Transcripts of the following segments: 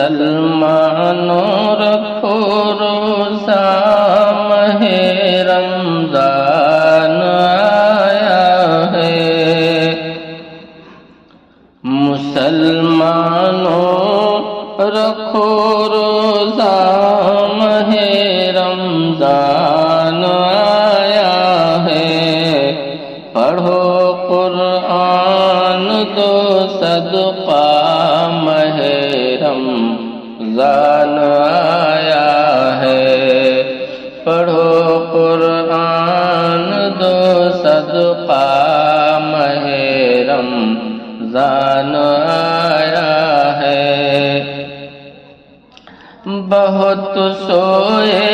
مسلمانوں رکھو روزہ ماہ رمضان آیا ہے، مسلمانوں رکھو روزہ ماہ رمضان آیا ہے، پڑھو قرآن دو صدقہ ماہ رمضان آیا ہے، پڑھو قرآن دو صدقہ ماہ رمضان آیا ہے۔ بہت سوئے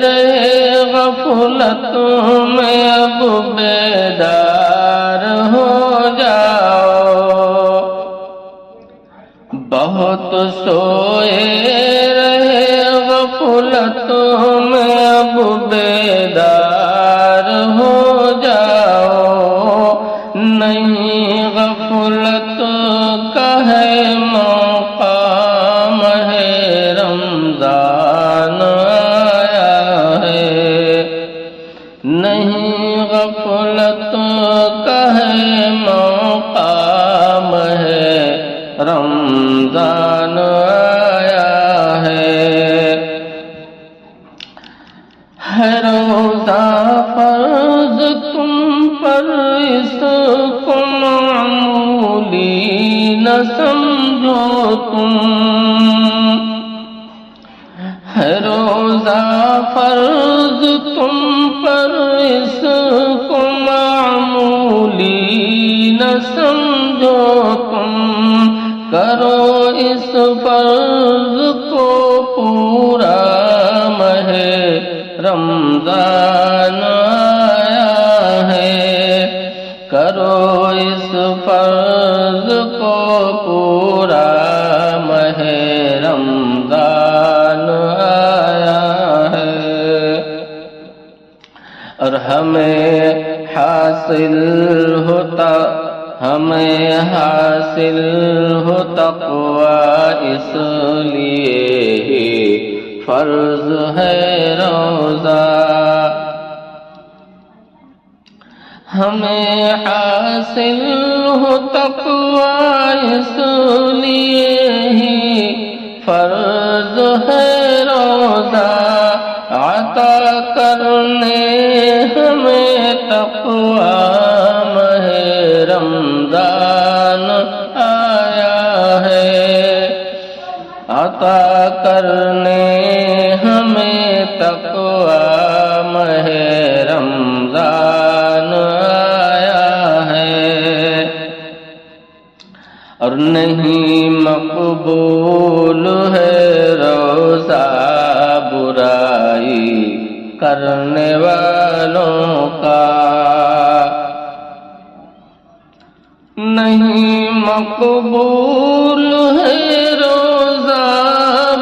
رہے غفلت میں اب بیدار ہو جاؤ، بہت سوئے رہے غفلت میں اب بیدار ہو جاؤ، نہیں غفلت کا ہے موقع ماہ رمضان آیا ہے، نہیں غفلت کا ہے موقع ماہ رمضان آیا ہے۔ ہے روزہ فرض تم پر اس کو معمولی نہ سمجھو تم، ہے روزہ فرض تم پر اس کو معمولی نہ سمجھو تم، کرو اس فرض کو پورا ماہ رمضان آیا ہے، کرو اس فرض کو پورا ماہ رمضان آیا ہے۔ اور ہمیں حاصل ہو تقوی، اس لیے ہی فرض ہے روزہ، ہمیں حاصل ہو تقوی، اس لیے ہی فرض ہے روزہ، عطا کرنے ہمیں تقوی ماہ رمضان آیا ہے، عطا کرنے ہمیں تقوی ماہ رمضان آیا ہے۔ اور نہیں مقبول ہے روزہ برائی کرنے والوں کا، نہیں مقبول ہے روزہ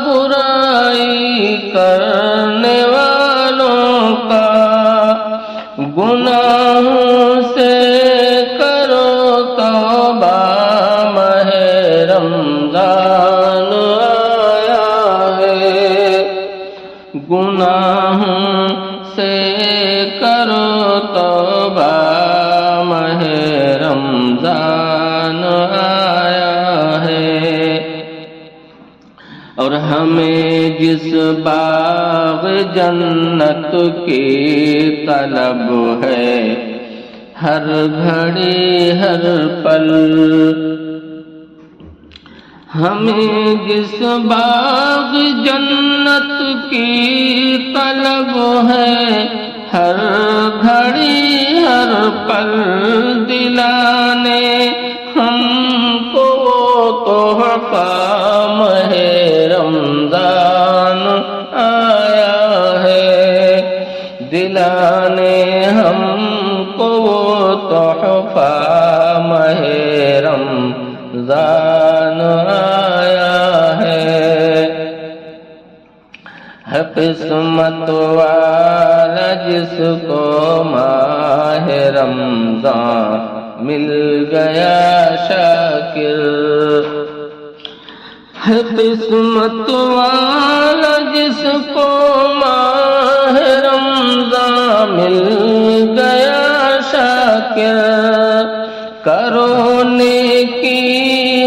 برائی کرنے والوں کا، گناہوں سے کرو توبہ ماہ رمضان آیا ہے، گناہوں سے کرو توبہ ماہ رمضان آیا ہے۔ اور ہمیں جس باغ جنت کی طلب ہے، ہر گھڑی ہر پل، ہمیں جس باغ جنت کی طلب ہے، ہر گھڑی ہر پل دلانے ہم کو تحفہ ماہ رمضان آیا ہے، دلانے ہم کو تحفہ ماہ رمضان آیا ہے۔ ہے قسمت والا جس کو ماہ رمضان مل گیا شاکر، ہے قسمت والا جس کو ماہ رمضان مل گیا شاکر کرو نیکی